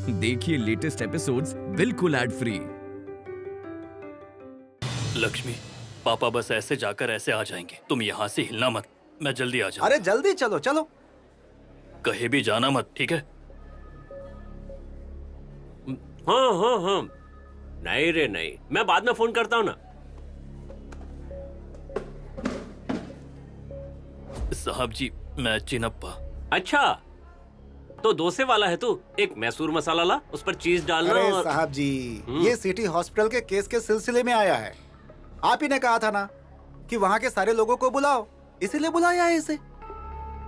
देखिए latest episodes बिल्कुल ad free. Lakshmi, पापा बस ऐसे जाकर ऐसे आ जाएंगे। तुम यहाँ से हिलना मत, मैं जल्दी आ जाऊँ। अरे जल्दी चलो चलो। कहीं भी जाना मत, ठीक है? हाँ हाँ हाँ, नहीं रे नहीं, मैं बाद में फोन करता हूँ ना। साहब जी, मैं चिनप्पा। अच्छा, तो डोसे वाला है तू। एक मैसूर मसाला ला, उस पर चीज डालना। अरे और साहब जी, ये सिटी हॉस्पिटल के केस के सिलसिले में आया है। आप ही ने कहा था ना कि वहाँ के सारे लोगों को बुलाओ, इसीलिए बुलाया है इसे।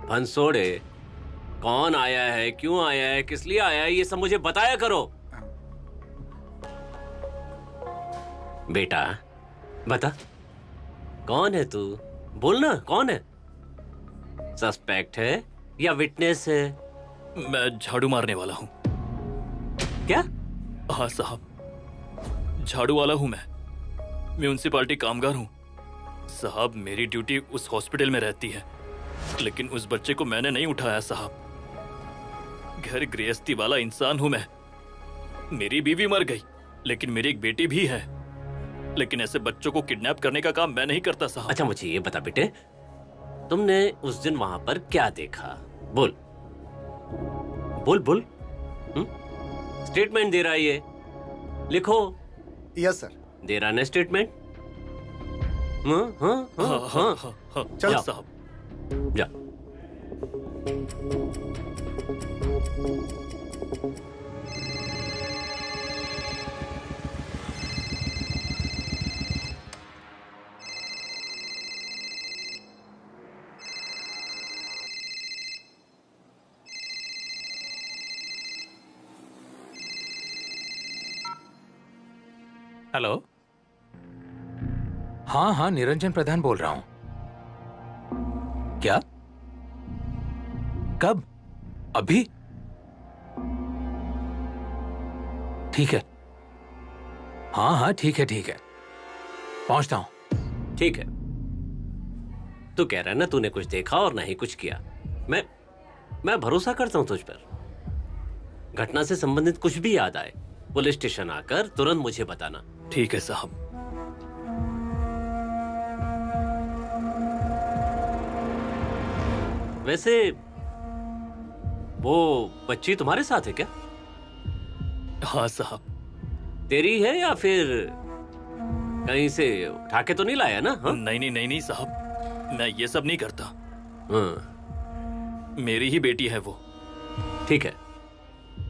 भंसोड़े, कौन आया है, क्यों आया है, किस लिए आया है, ये सब मुझे बताया करो। बेटा बता, कौन है तू? बोलना, कौन है? सस्पेक्ट है या विटनेस है? मैं झाड़ू मारने वाला हूँ। क्या? हाँ साहब, झाड़ू वाला हूँ मैं। म्यूनिसिपालिटी कामगार हूँ साहब। मेरी ड्यूटी उस हॉस्पिटल में रहती है, लेकिन उस बच्चे को मैंने नहीं उठाया साहब। घर गृहस्थी वाला इंसान हूँ मैं। मेरी बीवी मर गई, लेकिन मेरी एक बेटी भी है। लेकिन ऐसे बच्चों को किडनैप करने का काम मैं नहीं करता साहब। अच्छा मुझे ये बता बेटे, तुमने उस दिन वहां पर क्या देखा? बोल बोल बोल। स्टेटमेंट दे रहा है ये, लिखो। Yes sir. दे रहा है स्टेटमेंट? हाँ हाँ हाँ हाँ हाँ हाँ हाँ, चलो साहब। जा। हेलो। हाँ हाँ, निरंजन प्रधान बोल रहा हूं। क्या? कब? अभी? ठीक है। हाँ हाँ, ठीक है ठीक है, पहुंचता हूं। ठीक है, तू कह रहा है ना तूने कुछ देखा और नहीं कुछ किया। मैं भरोसा करता हूं तुझ पर। घटना से संबंधित कुछ भी याद आए, पुलिस स्टेशन आकर तुरंत मुझे बताना। ठीक है साहब। वैसे वो बच्ची तुम्हारे साथ है क्या? हाँ साहब। तेरी है या फिर कहीं से उठा के तो नहीं लाया ना? हाँ? नहीं नहीं नहीं नहीं साहब, मैं ये सब नहीं करता। हाँ। मेरी ही बेटी है वो। ठीक है,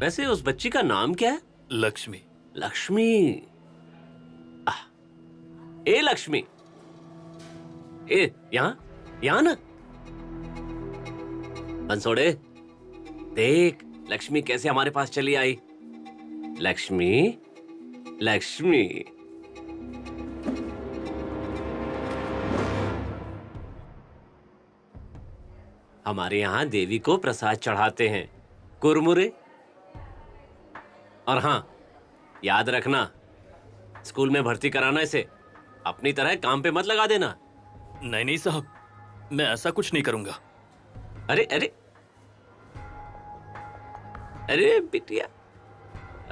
वैसे उस बच्ची का नाम क्या है? लक्ष्मी। लक्ष्मी। ए लक्ष्मी, ए यहाँ ना। बंसोड़े, देख लक्ष्मी कैसे हमारे पास चली आई। लक्ष्मी लक्ष्मी। हमारे यहाँ देवी को प्रसाद चढ़ाते हैं, कुरमुरे। और हाँ, याद रखना, स्कूल में भर्ती कराना इसे। अपनी तरह काम पे मत लगा देना। नहीं नहीं साहब, मैं ऐसा कुछ नहीं करूंगा। अरे अरे अरे बिटिया,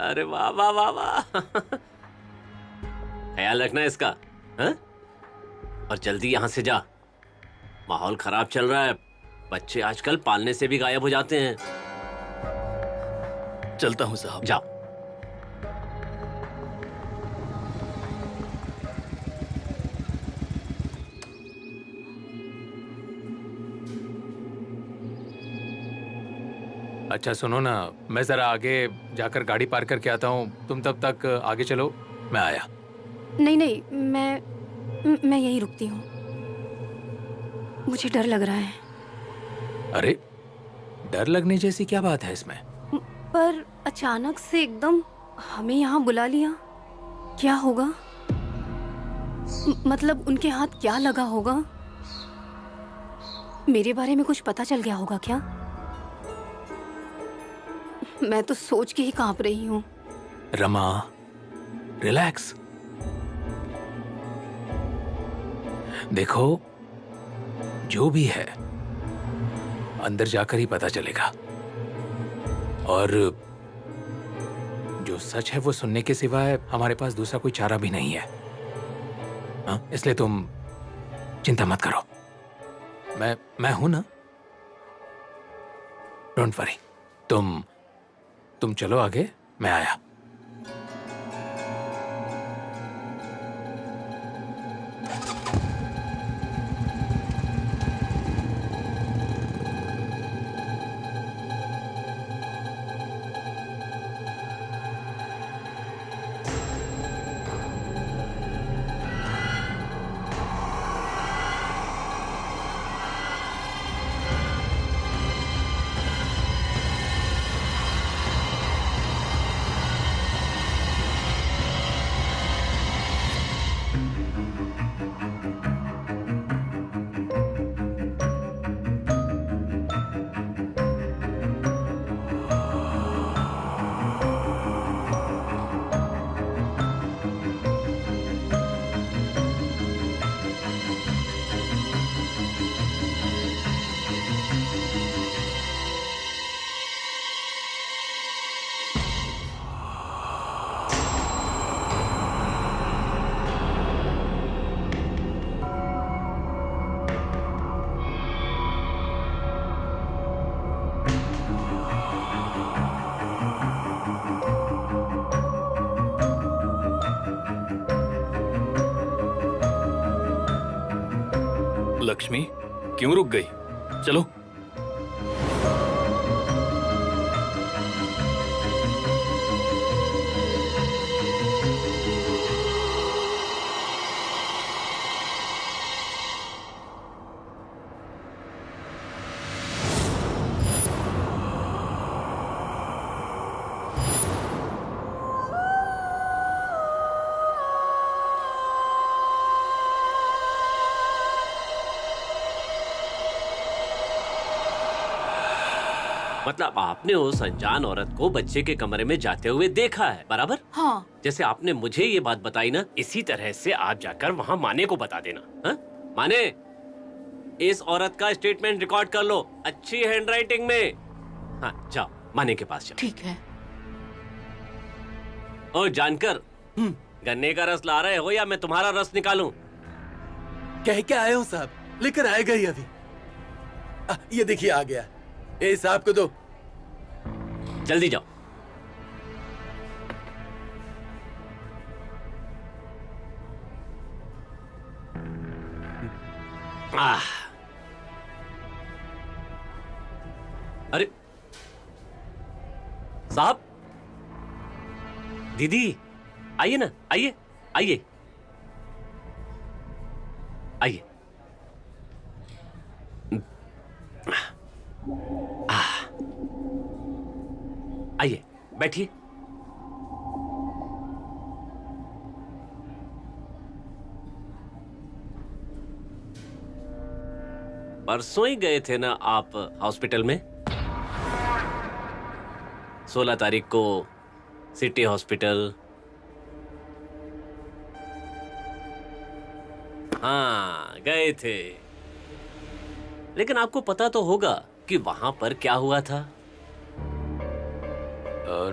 अरे वाह वाह वाह वाह। ख्याल रखना इसका, हाँ? और जल्दी यहां से जा, माहौल खराब चल रहा है। बच्चे आजकल पालने से भी गायब हो जाते हैं। चलता हूं साहब। जाओ। अच्छा सुनो ना, मैं जरा आगे जाकर गाड़ी पार्क करके आता हूँ। तुम तब तक आगे चलो, मैं आया। नहीं नहीं, मैं यहीं रुकती हूँ, मुझे डर लग रहा है। अरे डर लगने जैसी क्या बात है इसमें? पर अचानक से एकदम हमें यहाँ बुला लिया, क्या होगा? मतलब उनके हाथ क्या लगा होगा? मेरे बारे में कुछ पता चल गया होगा क्या? मैं तो सोच के ही कांप रही हूँ। रमा, रिलैक्स। देखो, जो भी है अंदर जाकर ही पता चलेगा। और जो सच है वो सुनने के सिवाय हमारे पास दूसरा कोई चारा भी नहीं है। हाँ, इसलिए तुम चिंता मत करो, मैं हूं ना। डोंट वरी, तुम चलो आगे, मैं आया। लक्ष्मी क्यों रुक गई? चलो। मतलब आपने उस अनजान औरत को बच्चे के कमरे में जाते हुए देखा है, बराबर? हाँ। जैसे आपने मुझे ये बात बताई ना, इसी तरह से आप जाकर वहाँ माने को बता देना। हा? माने, इस औरत का स्टेटमेंट रिकॉर्ड कर लो, अच्छी हैंडराइटिंग में। हाँ, जाओ माने के पास जाओ। ठीक है। और जानकर गन्ने का रस ला रहे हो या मैं तुम्हारा रस निकालूं? कह के आए हूँ साहब, लेकर आएगा ही अभी। ये देखिए आ गया। ए साहब को दो। जल्दी जाओ। अरे साहब, दीदी आइए ना, आइए आइए आइए। आइए बैठिए। परसों ही गए थे ना आप हॉस्पिटल में? 16 तारीख को सिटी हॉस्पिटल। हाँ गए थे, लेकिन आपको पता तो होगा कि वहां पर क्या हुआ था?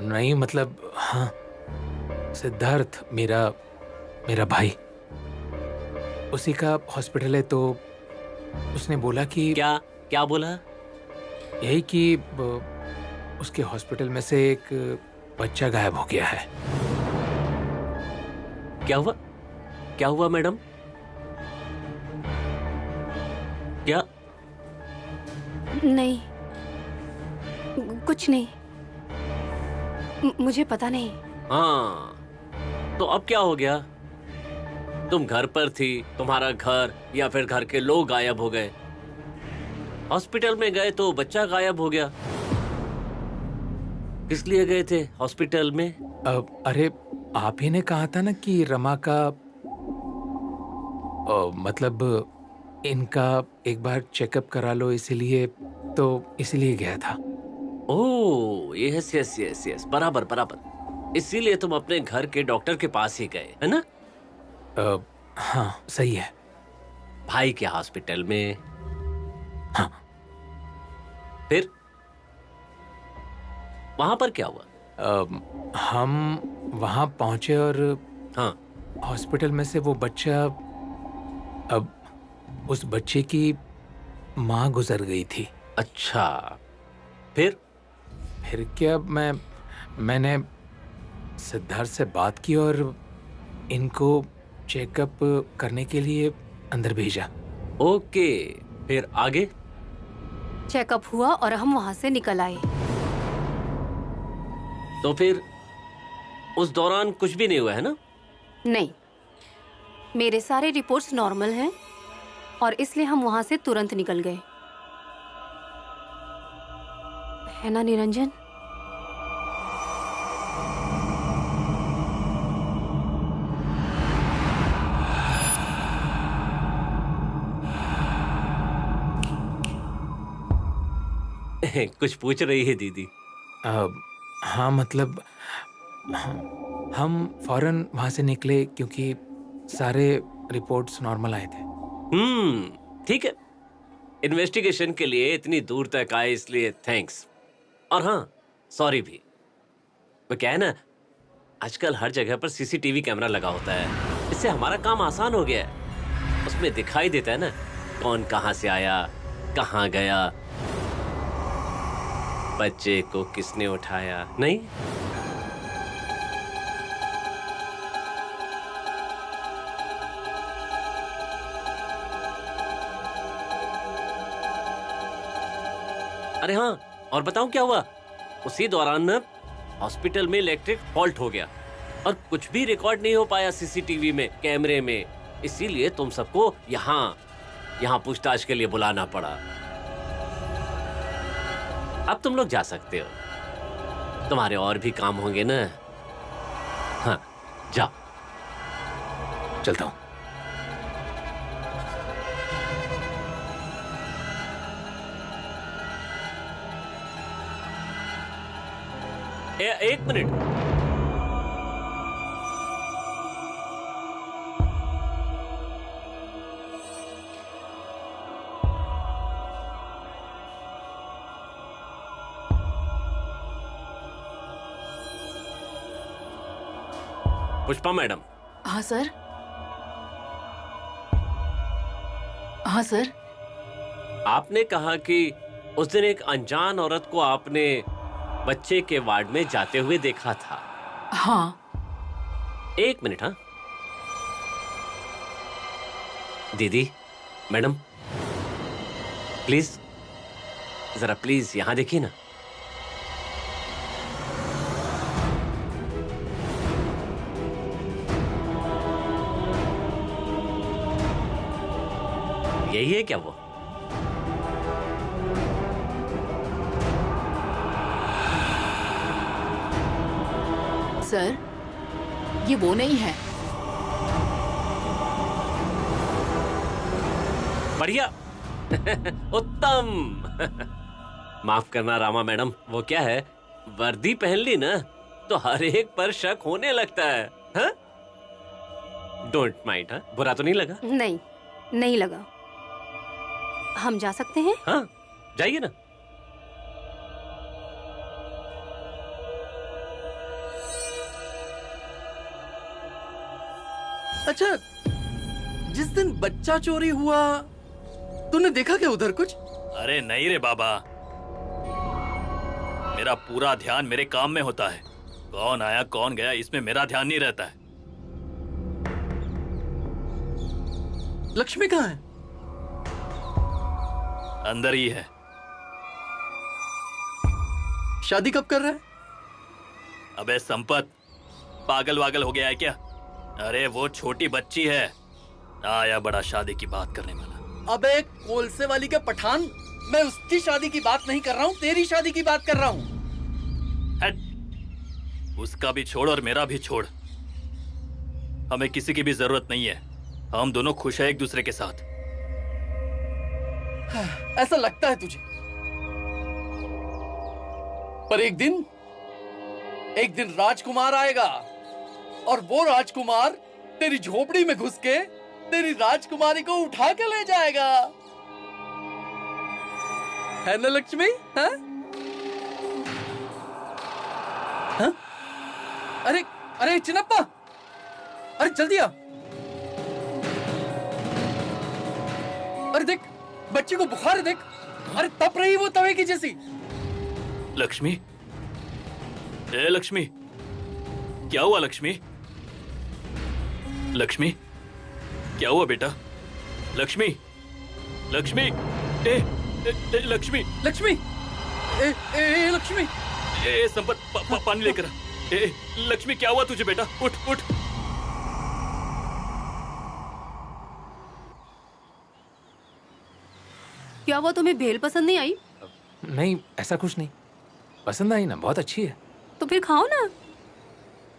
नहीं मतलब, हाँ, सिद्धार्थ मेरा भाई, उसी का हॉस्पिटल है, तो उसने बोला कि क्या बोला? यही कि उसके हॉस्पिटल में से एक बच्चा गायब हो गया है। क्या हुआ मैडम? क्या? नहीं, कुछ नहीं, मुझे पता नहीं। हाँ, तो अब क्या हो गया? तुम घर पर थी, तुम्हारा घर या फिर घर के लोग गायब हो गए, हॉस्पिटल में गए तो बच्चा गायब हो गया। किस लिए गए थे हॉस्पिटल में? अरे आप ही ने कहा था ना कि रमा का मतलब इनका एक बार चेकअप करा लो, इसीलिए गया था। Oh yes yes yes yes, बराबर। इसीलिए तुम अपने घर के डॉक्टर के पास ही गए, है ना? हाँ सही है। भाई के हॉस्पिटल में? हाँ। फिर वहां पर क्या हुआ? हम वहाँ पहुँचे और हाँ, हॉस्पिटल में से वो बच्चा, अब उस बच्चे की माँ गुजर गई थी। अच्छा, फिर? फिर क्या, मैंने सिद्धार्थ से बात की और इनको चेकअप करने के लिए अंदर भेजा। ओके, फिर आगे? चेकअप हुआ और हम वहां से निकल आए। तो फिर उस दौरान कुछ भी नहीं हुआ है ना? नहीं, मेरे सारे रिपोर्ट्स नॉर्मल हैं और इसलिए हम वहां से तुरंत निकल गए, है ना निरंजन? कुछ पूछ रही है दीदी? हाँ, मतलब हम फौरन वहाँ से निकले क्योंकि सारे रिपोर्ट्स नॉर्मल आए थे। ठीक है। इन्वेस्टिगेशन के लिए इतनी दूर तक आए इसलिए थैंक्स। और हाँ, सॉरी भी। वो क्या है ना, आजकल हर जगह पर सीसीटीवी कैमरा लगा होता है, इससे हमारा काम आसान हो गया है। उसमें दिखाई देता है ना कौन कहाँ से आया, कहाँ गया, बच्चे को किसने उठाया। नहीं, अरे हाँ, और बताऊं क्या हुआ? उसी दौरान ना हॉस्पिटल में इलेक्ट्रिक फॉल्ट हो गया और कुछ भी रिकॉर्ड नहीं हो पाया सीसीटीवी में, कैमरे में। इसीलिए तुम सबको यहाँ पूछताछ के लिए बुलाना पड़ा। अब तुम लोग जा सकते हो, तुम्हारे और भी काम होंगे ना। हाँ, जाओ। चलता हूँ। एक मिनट। पुष्पा मैडम। हाँ सर। हाँ सर। आपने कहा कि उस दिन एक अनजान औरत को आपने बच्चे के वार्ड में जाते हुए देखा था। हाँ। एक मिनट। हाँ दीदी, मैडम, प्लीज जरा प्लीज यहां देखिए ना। यही है क्या वो? सर, ये वो नहीं है। बढ़िया। उत्तम। माफ करना रामा मैडम, वो क्या है, वर्दी पहन ली ना तो हर एक पर शक होने लगता है। हाँ? Don't mind. हाँ, बुरा तो नहीं लगा? नहीं, नहीं लगा। हम जा सकते हैं? हाँ, जाइए ना। अच्छा, जिस दिन बच्चा चोरी हुआ तूने देखा क्या उधर कुछ? अरे नहीं रे बाबा, मेरा पूरा ध्यान मेरे काम में होता है। कौन आया कौन गया इसमें मेरा ध्यान नहीं रहता है। लक्ष्मी कहाँ है? अंदर ही है। शादी कब कर रहा है? अबे संपत, पागल वागल हो गया है क्या? अरे वो छोटी बच्ची है, आया बड़ा शादी की बात करने वाला। अबे कोलसे वाली के पठान, मैं उसकी शादी की बात नहीं कर रहा हूँ, तेरी शादी की बात कर रहा हूँ। उसका भी छोड़ और मेरा भी छोड़, हमें किसी की भी जरूरत नहीं है। हम दोनों खुश हैं एक दूसरे के साथ। ऐसा लगता है तुझे, पर एक दिन राजकुमार आएगा और वो राजकुमार तेरी झोपड़ी में घुस के तेरी राजकुमारी को उठा के ले जाएगा, है ना लक्ष्मी? हाँ? हाँ? अरे अरे चिन्नप्पा, अरे जल्दी आ। अरे देख, बच्ची को बुखार है, देख। अरे तप रही वो तवे की जैसी। लक्ष्मी, ए लक्ष्मी, क्या हुआ लक्ष्मी? लक्ष्मी, क्या हुआ बेटा? लक्ष्मी, लक्ष्मी, ए, लक्ष्मी, लक्ष्मी, ए लक्ष्मी, संपत, पानी लेकर आ। लक्ष्मी, क्या हुआ तुझे बेटा? उठ उठ। क्या हुआ, तुम्हें भेल पसंद नहीं आई? नहीं, ऐसा कुछ नहीं। पसंद आई ना, बहुत अच्छी है। तो फिर खाओ ना।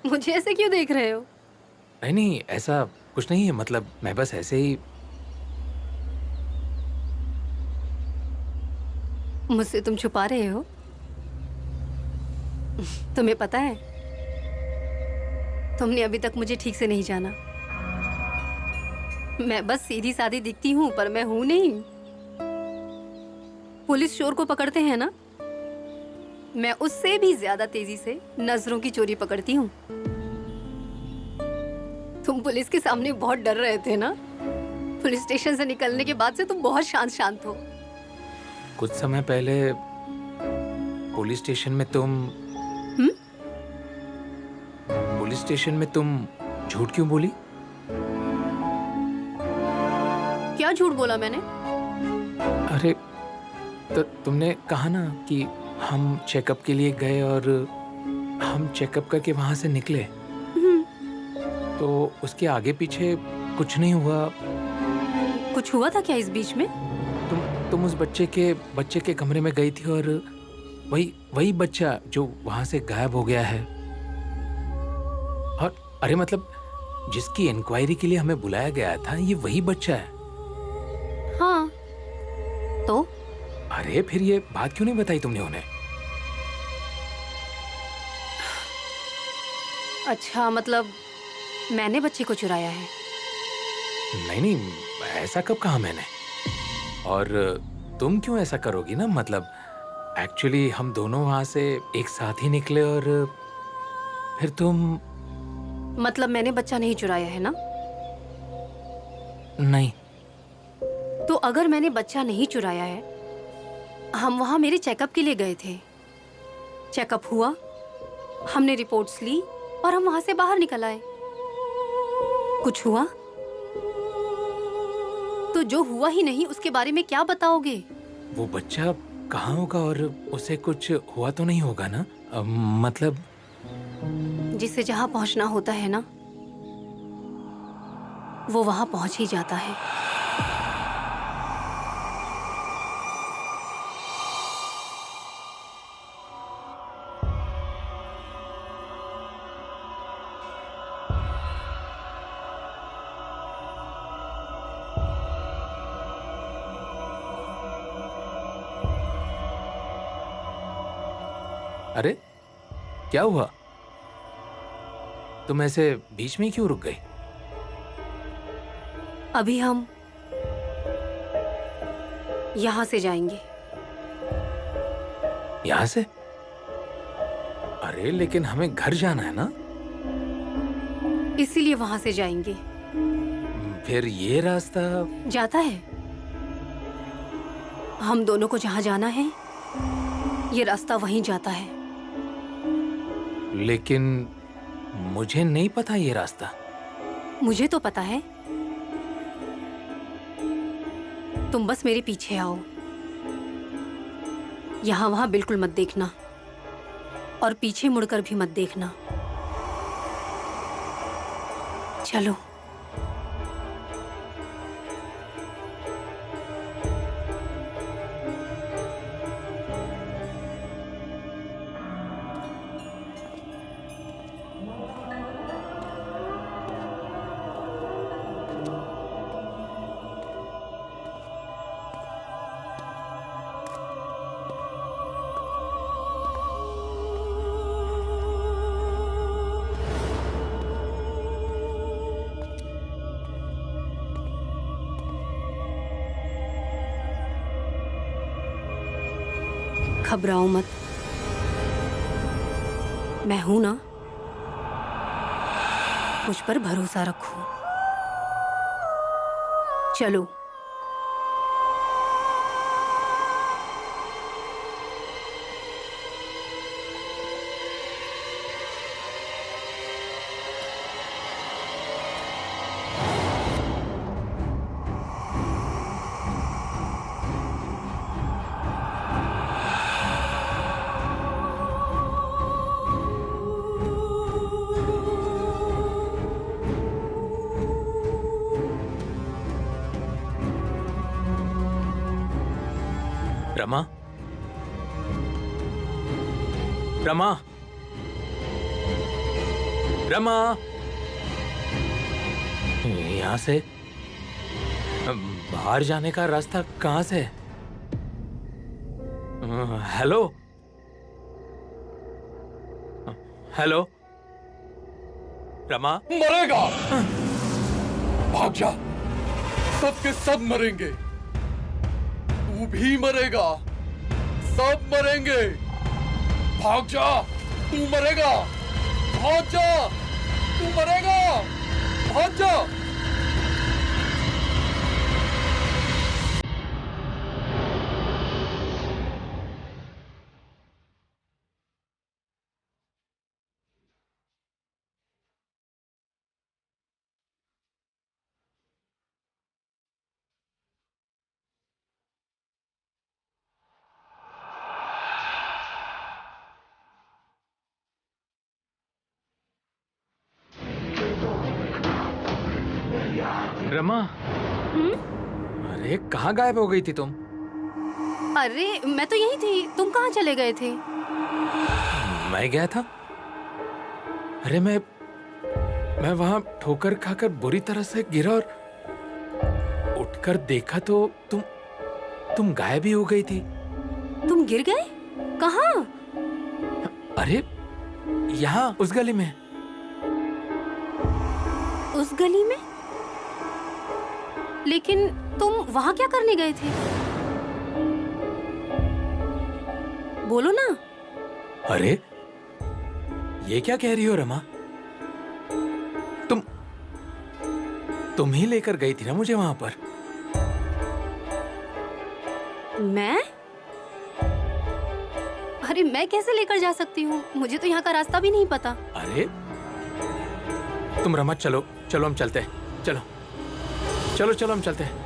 मुझे ऐसे क्यों देख रहे हो? नहीं नहीं, ऐसा कुछ नहीं है, मतलब मैं बस ऐसे ही। मुझसे तुम छुपा रहे हो? तुम्हें पता है, तुमने अभी तक मुझे ठीक से नहीं जाना। मैं बस सीधी सादी दिखती हूँ, पर मैं हूं नहीं। पुलिस चोर को पकड़ते हैं ना, मैं उससे भी ज्यादा तेजी से नजरों की चोरी पकड़ती हूँ। तुम पुलिस के सामने बहुत डर रहे थे ना? पुलिस स्टेशन से निकलने के बाद से तुम बहुत शांत हो। कुछ समय पहले पुलिस स्टेशन में तुम पुलिस स्टेशन में तुम झूठ क्यों बोली? क्या झूठ बोला मैंने? अरे तो तुमने कहा ना कि हम चेकअप के लिए गए और हम चेकअप करके वहां से निकले, तो उसके आगे पीछे कुछ नहीं हुआ। कुछ हुआ था क्या इस बीच में? तुम उस बच्चे के कमरे में गई थी और वही बच्चा जो वहां से गायब हो गया है। और अरे मतलब जिसकी इंक्वायरी के लिए हमें बुलाया गया था, ये वही बच्चा है। हाँ तो? अरे फिर ये बात क्यों नहीं बताई तुमने उन्हें? अच्छा, मतलब मैंने बच्चे को चुराया है? नहीं नहीं, ऐसा कब कहा मैंने? और तुम क्यों ऐसा करोगी ना? मतलब एक्चुअली हम दोनों वहां से एक साथ ही निकले और फिर तुम। मतलब मैंने बच्चा नहीं चुराया है ना? नहीं। तो अगर मैंने बच्चा नहीं चुराया है, हम वहां मेरे चेकअप के लिए गए थे। चेकअप हुआ, हमने रिपोर्ट्स ली और हम वहां से बाहर निकल आए। कुछ हुआ? तो जो हुआ ही नहीं उसके बारे में क्या बताओगे? वो बच्चा कहाँ होगा और उसे कुछ हुआ तो नहीं होगा ना? मतलब जिसे जहां पहुंचना होता है ना, वो वहां पहुंच ही जाता है। अरे क्या हुआ? तुम ऐसे बीच में क्यों रुक गई? अभी हम यहां से जाएंगे। यहां से? अरे लेकिन हमें घर जाना है ना? इसीलिए वहां से जाएंगे। फिर ये रास्ता जाता है, हम दोनों को जहां जाना है ये रास्ता वहीं जाता है। लेकिन मुझे नहीं पता ये रास्ता। मुझे तो पता है। तुम बस मेरे पीछे आओ। यहां वहां बिल्कुल मत देखना और पीछे मुड़कर भी मत देखना। चलो। घबराओ मत, मैं हूं ना। मुझ पर भरोसा रखो। चलो। रमा, रमा, रमा, यहाँ से बाहर जाने का रास्ता कहाँ से? Hello, hello, Rama. मरेगा। भाग जा। सब के सब मरेंगे। तू भी मरेगा। सब मरेंगे। भाग जा। तू मरेगा। भाग जा। तू मरेगा। भाग जा। रमा, अरे कहाँ गायब हो गई थी तुम? अरे मैं तो यही थी, तुम कहाँ चले गए थे? मैं गया था। अरे मैं वहां ठोकर खाकर बुरी तरह से गिरा और उठकर देखा तो तुम गायब ही हो गई थी। तुम गिर गए? कहाँ? अरे यहाँ उस गली में। उस गली में? लेकिन तुम वहां क्या करने गए थे? बोलो ना। अरे ये क्या कह रही हो रमा? तुम ही लेकर गई थी ना मुझे वहां पर। मैं? अरे मैं कैसे लेकर जा सकती हूँ? मुझे तो यहाँ का रास्ता भी नहीं पता। अरे तुम रमा, चलो चलो हम चलते हैं। चलो चलो चलो हम चलते हैं।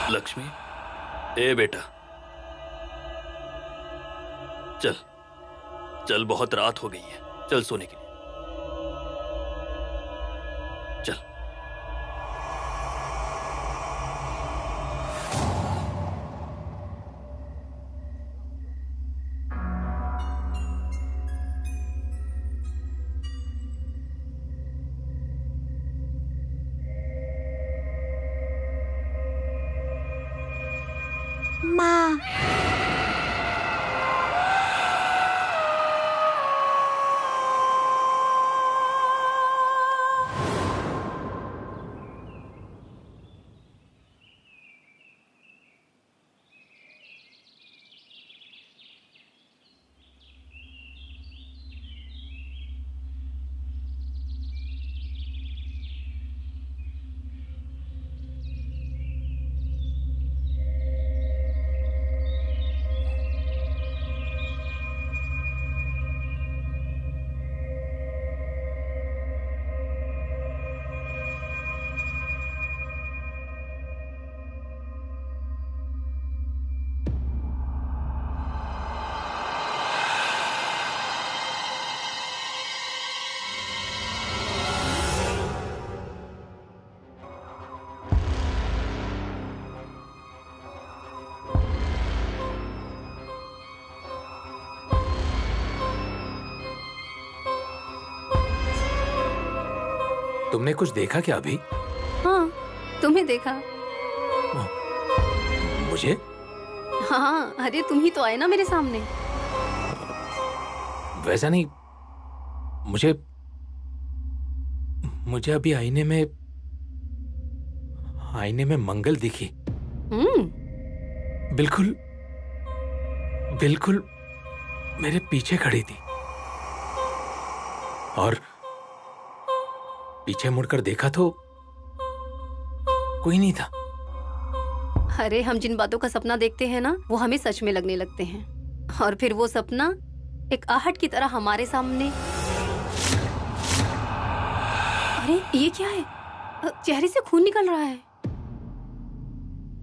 लक्ष्मी, ए बेटा, चल चल, बहुत रात हो गई है, चल सोने के लिए चल। माँ, तुमने कुछ देखा क्या अभी? हाँ, तुम्हें देखा। मुझे? हाँ, अरे तुम ही तो आए ना मेरे सामने। वैसा नहीं, मुझे अभी आईने में मंगल दिखी। बिल्कुल बिल्कुल मेरे पीछे खड़ी थी, और पीछे मुड़कर देखा तो कोई नहीं था। अरे हम जिन बातों का सपना देखते हैं ना, वो हमें सच में लगने लगते हैं, और फिर वो सपना एक आहट की तरह हमारे सामने। अरे ये क्या है? चेहरे से खून निकल रहा है।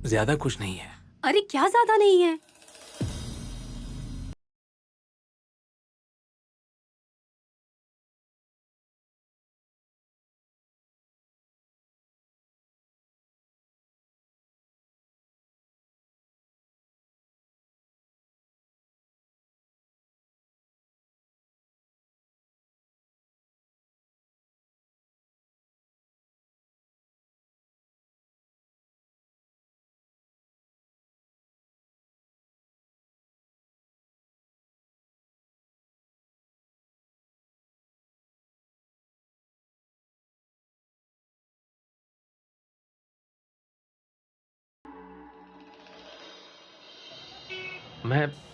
ज्यादा कुछ नहीं है। अरे क्या ज्यादा नहीं है?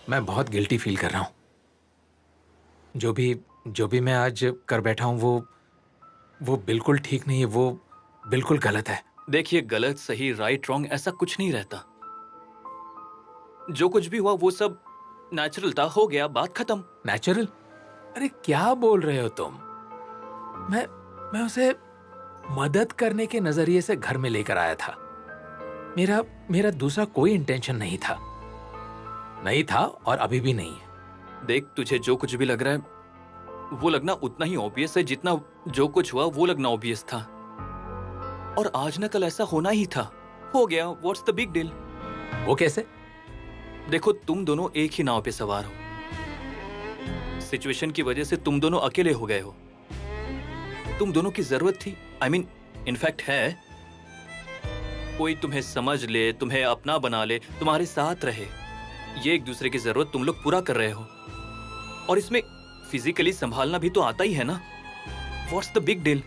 मैं बहुत गिल्टी फील कर रहा हूँ। जो भी मैं आज कर बैठा हूँ वो बिल्कुल ठीक नहीं है, वो बिल्कुल गलत है। देखिए, गलत सही राइट रॉन्ग ऐसा कुछ नहीं रहता। जो कुछ भी हुआ वो सब नेचुरल था, हो गया, बात खत्म। नेचुरल? अरे क्या बोल रहे हो तुम? मैं उसे मदद करने के नजरिए से घर में लेकर आया था। मेरा दूसरा कोई इंटेंशन नहीं था और अभी भी नहीं है। देख, तुझे जो कुछ भी लग रहा है वो लगना उतना ही ऑब्वियस है जितना जो कुछ हुआ वो लगना ऑब्वियस था। और आज न कल ऐसा होना ही था, हो गया। What's the big deal? वो कैसे? देखो, तुम दोनों एक ही नाव पे सवार हो। सिचुएशन की वजह से तुम दोनों अकेले हो गए हो। तुम दोनों की जरूरत थी, इनफैक्ट है, कोई तुम्हें समझ ले, तुम्हें अपना बना ले, तुम्हारे साथ रहे। ये एक दूसरे की जरूरत तुम लोग पूरा कर रहे हो, और इसमें फिजिकली संभालना भी तो आता ही है ना। What's the big deal?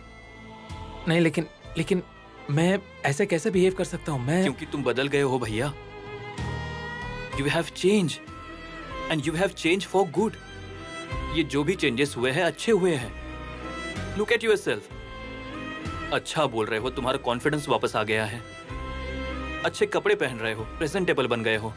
नहीं, लेकिन मैं ऐसे कैसे बिहेव कर सकता हूँ? मैं क्योंकि तुम बदल गए हो भैया। You have change, and you have change for good. ये जो भी चेंजेस हुए हैं अच्छे हुए हैं। Look at yourself. अच्छा बोल रहे हो, तुम्हारा कॉन्फिडेंस वापस आ गया है, अच्छे कपड़े पहन रहे हो, प्रेजेंटेबल बन गए हो।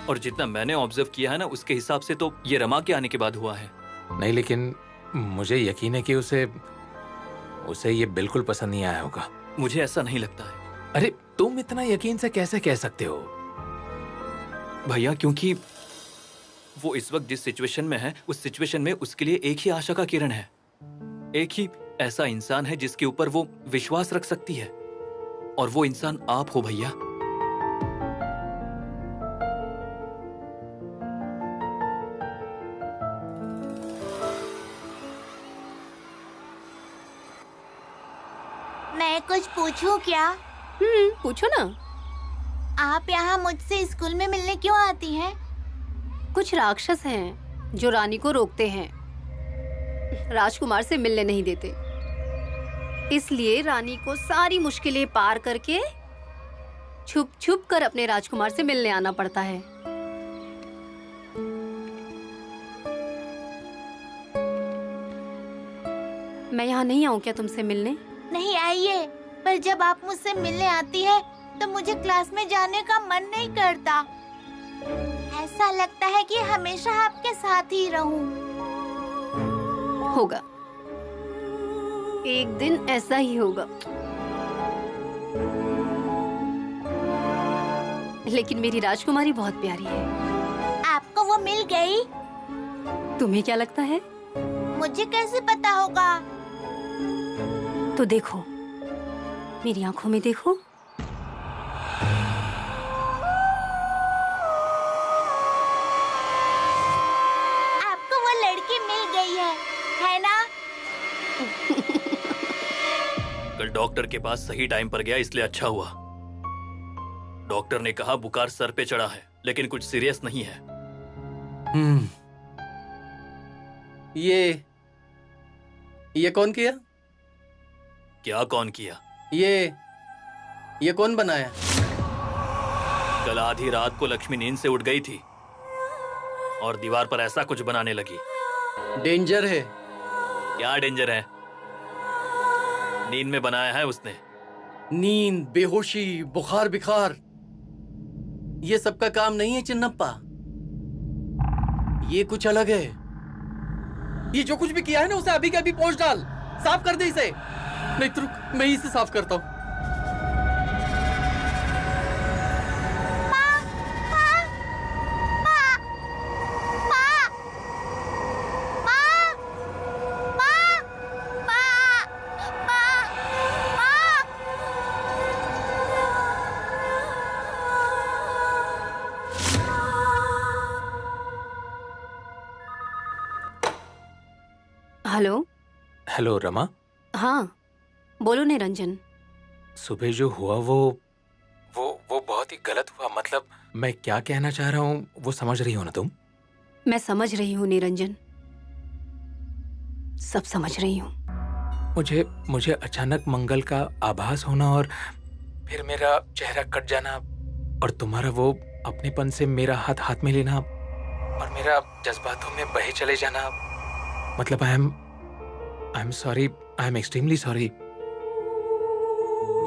और जितना मैंने ऑब्जर्व किया है ना, उसके हिसाब से तो ये रमा के आने के बाद हुआ है। नहीं, लेकिन मुझे यकीन है कि उसे ये बिल्कुल पसंद नहीं आया होगा। मुझे ऐसा नहीं लगता है। अरे तुम इतना यकीन से कैसे कह सकते हो? भैया, क्योंकि वो इस वक्त जिस सिचुएशन में है, उस सिचुएशन में उसके लिए एक ही आशा का किरण है, एक ही ऐसा इंसान है जिसके ऊपर वो विश्वास रख सकती है, और वो इंसान आप हो भैया। मैं कुछ पूछूं क्या? पूछो ना। आप यहाँ मुझसे स्कूल में मिलने क्यों आती हैं? कुछ राक्षस हैं जो रानी को रोकते हैं, राजकुमार से मिलने नहीं देते। इसलिए रानी को सारी मुश्किलें पार करके छुप छुप कर अपने राजकुमार से मिलने आना पड़ता है। मैं यहाँ नहीं आऊँ क्या तुमसे मिलने? नहीं, आइए, पर जब आप मुझसे मिलने आती है तो मुझे क्लास में जाने का मन नहीं करता। ऐसा लगता है कि हमेशा आपके साथ ही रहूं। होगा, एक दिन ऐसा ही होगा। लेकिन मेरी राजकुमारी बहुत प्यारी है। आपको वो मिल गई? तुम्हें क्या लगता है? मुझे कैसे पता होगा? तो देखो, मेरी आंखों में देखो। आपको वो लड़की मिल गई है ना? डॉक्टर के पास सही टाइम पर गया, इसलिए अच्छा हुआ। डॉक्टर ने कहा बुखार सर पे चढ़ा है, लेकिन कुछ सीरियस नहीं है। ये कौन किया? क्या कौन किया? ये कौन बनाया? कल आधी रात को लक्ष्मी नींद से उठ गई थी और दीवार पर ऐसा कुछ बनाने लगी। डेंजर है। क्या डेंजर है? नींद में बनाया है उसने। नींद, बेहोशी, बुखार बिखार, ये सबका काम नहीं है चिन्नप्पा। ये कुछ अलग है। ये जो कुछ भी किया है ना, उसे अभी के अभी पोंछ डाल, साफ कर दे इसे। नहीं तो रुक, मैं ही इसे साफ करता हूँ। हेलो। हेलो रमा। हाँ बोलो निरंजन। सुबह जो हुआ वो बहुत ही गलत हुआ। मतलब मैं क्या कहना चाह रहा हूँ वो समझ रही हो ना तुम? मैं समझ रही हूँ निरंजन, सब समझ रही हूँ। मुझे अचानक मंगल का आभास होना और फिर मेरा चेहरा कट जाना और तुम्हारा वो अपनेपन से मेरा हाथ हाथ में लेना और मेरा जज्बातों में बहे चले जाना। मतलब I am sorry, I am extremely sorry.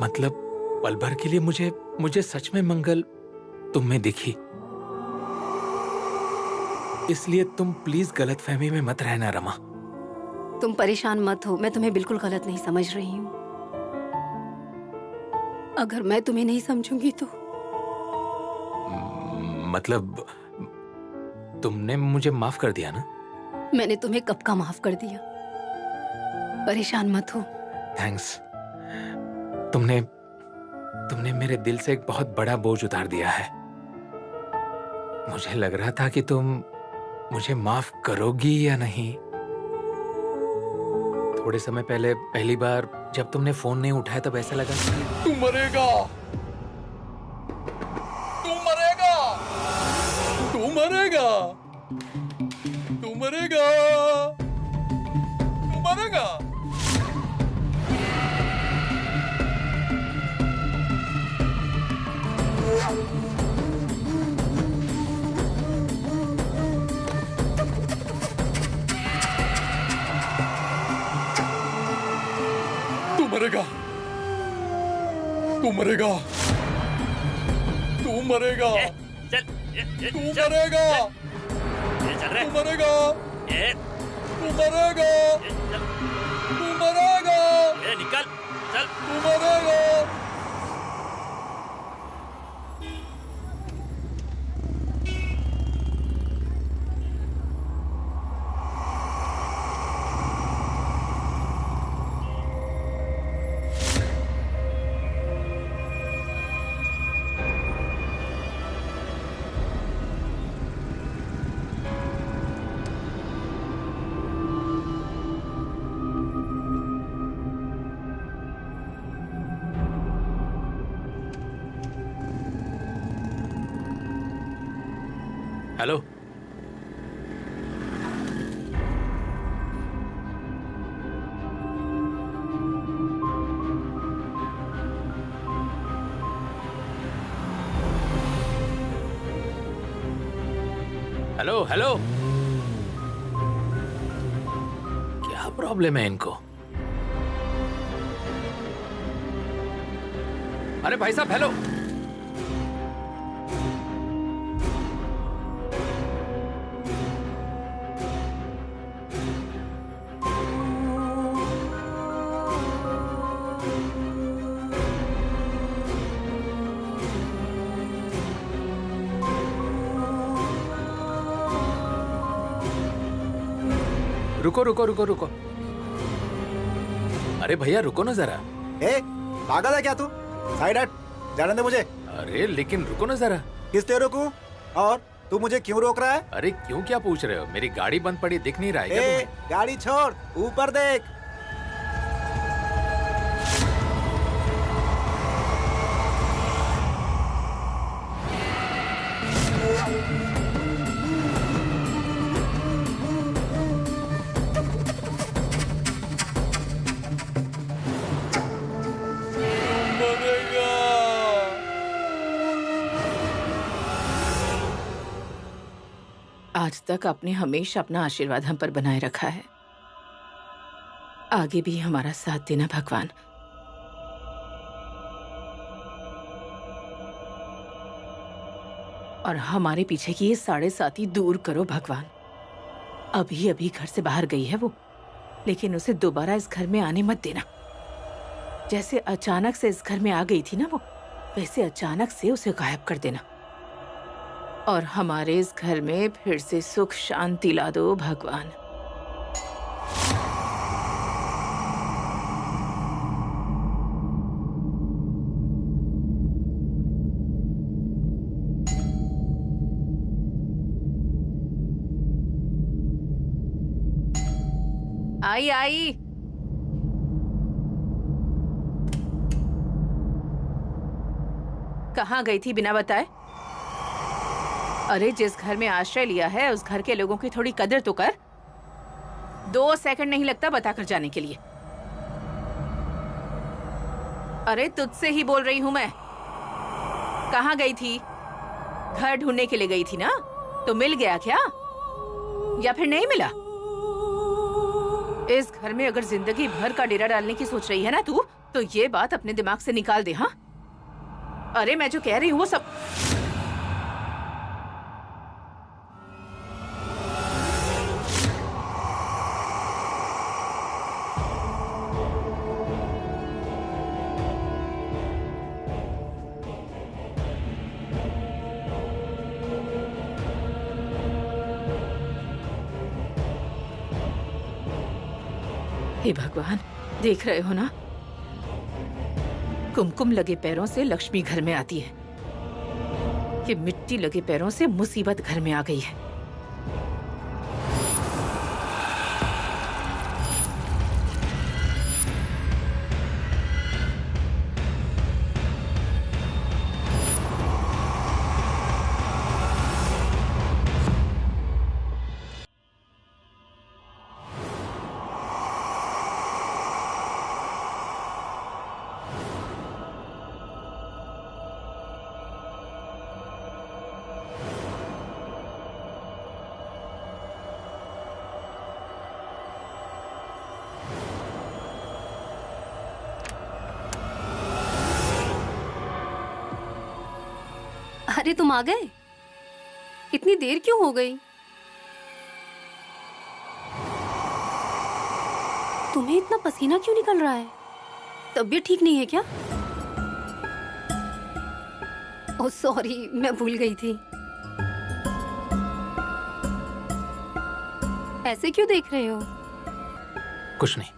मतलब पल भर के लिए मुझे सच में मंगल तुम में दिखी। इसलिए तुम प्लीज गलतफहमी में मत रहना रमा। तुम परेशान मत हो, मैं तुम्हें बिल्कुल गलत नहीं समझ रही हूँ। अगर मैं तुम्हें नहीं समझूंगी तो? मतलब तुमने मुझे माफ कर दिया ना? मैंने तुम्हें कब का माफ कर दिया, परेशान मत हो। थैंक्स। तुमने मेरे दिल से एक बहुत बड़ा बोझ उतार दिया है। मुझे लग रहा था कि तुम मुझे माफ करोगी या नहीं। थोड़े समय पहले पहली बार जब तुमने फोन नहीं उठाया तब ऐसा लगा कि तू मरेगा, तू मरेगा, तू मरेगा, तू मरेगा, तू मरेगा। तू मरेगा, तू मरेगा, तू मरेगा, चल, तू मरेगा, चल रहे। तू मरेगा, ए, तू मरेगा, चल, तू मरेगा, निकल, चल। तू मरेगा। हेलो। Hello hello. क्या प्रॉब्लम है इनको? अरे भाई साहब हेलो। रुको रुको रुको रुको। अरे भैया रुको ना जरा। ए, पागल है क्या तू? साइड हट, जाने दे मुझे। अरे लेकिन रुको ना जरा। किस लिए रोकूं? और तू मुझे क्यों रोक रहा है? अरे क्यों क्या पूछ रहे हो? मेरी गाड़ी बंद पड़ी दिख नहीं रहा है क्या तुम्हें? गाड़ी छोड़, ऊपर देख। आज तक आपने हमेशा अपना आशीर्वाद हम पर बनाए रखा है। आगे भी हमारा साथ देना भगवान। और हमारे पीछे की ये साढ़े साथी दूर करो भगवान। अभी अभी घर से बाहर गई है वो, लेकिन उसे दोबारा इस घर में आने मत देना। जैसे अचानक से इस घर में आ गई थी ना वो, वैसे अचानक से उसे गायब कर देना। और हमारे इस घर में फिर से सुख शांति ला दो भगवान। आई आई। कहाँ गई थी बिना बताए? अरे जिस घर में आश्रय लिया है उस घर के लोगों की थोड़ी कदर तो कर। 2 सेकंड नहीं लगता बताकर जाने के लिए। अरे तुझसे ही बोल रही हूं मैं। कहाँ गई थी? घर ढूंढने के लिए गई थी ना? तो मिल गया क्या या फिर नहीं मिला? इस घर में अगर जिंदगी भर का डेरा डालने की सोच रही है ना तू, तो ये बात अपने दिमाग से निकाल दे। हाँ, अरे मैं जो कह रही हूँ वो सब। हे भगवान, देख रहे हो ना, कुमकुम लगे पैरों से लक्ष्मी घर में आती है, कि मिट्टी लगे पैरों से मुसीबत घर में आ गई है। अरे तुम आ गए? इतनी देर क्यों हो गई? तुम्हें इतना पसीना क्यों निकल रहा है? तबीयत ठीक नहीं है क्या? ओह सॉरी, मैं भूल गई थी। ऐसे क्यों देख रहे हो? कुछ नहीं।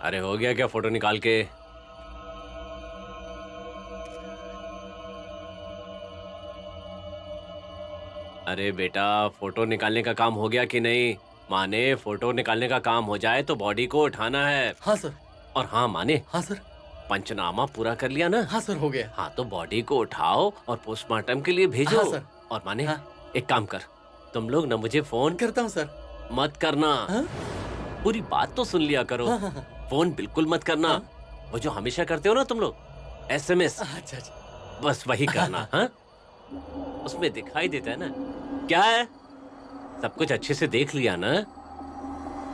अरे हो गया क्या फोटो निकाल के? अरे बेटा, फोटो निकालने का काम हो गया कि नहीं? माने फोटो निकालने का काम हो जाए तो बॉडी को उठाना है। हाँ सर। और हाँ माने, हाँ सर। पंचनामा पूरा कर लिया ना? हाँ सर, हो गया। हाँ तो बॉडी को उठाओ और पोस्टमार्टम के लिए भेजो। हाँ सर। और माने हाँ। एक काम कर, तुम लोग ना मुझे फोन करता हूँ सर। मत करना। हाँ? पूरी बात तो सुन लिया करो। हाँ, हाँ, हाँ। फोन बिल्कुल मत करना। हाँ? वो जो हमेशा करते हो ना तुम लोग, SMS, अच्छा अच्छा। बस वही करना। हाँ? उसमें दिखाई देता है ना क्या है। सब कुछ अच्छे से देख लिया ना?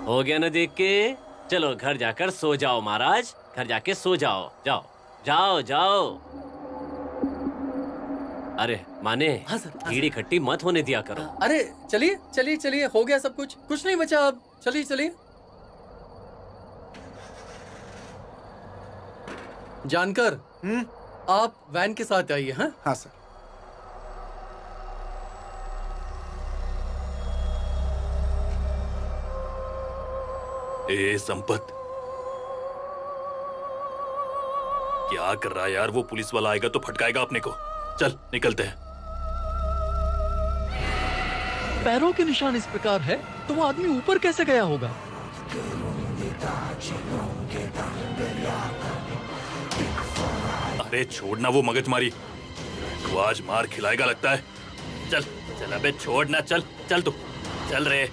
हो गया ना देख के? चलो घर जाकर सो जाओ महाराज, घर जाके सो जाओ। जाओ जाओ जाओ। अरे माने, हाँ सर, हाँ कीड़ी खट्टी मत होने दिया करो। अरे चलिए चलिए चलिए, हो गया सब कुछ, कुछ नहीं बचा अब। चलिए चलिए। जानकर, आप वैन के साथ आइए। हाँ हाँ सर। ए संपत, क्या कर रहा है यार? वो पुलिस वाला आएगा तो फटकाएगा अपने को। चल निकलते हैं। पैरों के निशान इस प्रकार है तो वो आदमी ऊपर कैसे गया होगा? अरे छोड़ना वो मगजमारी, वो आज मार खिलाएगा लगता है। चल चल, अबे छोड़ना, चल चल तू, चल रे।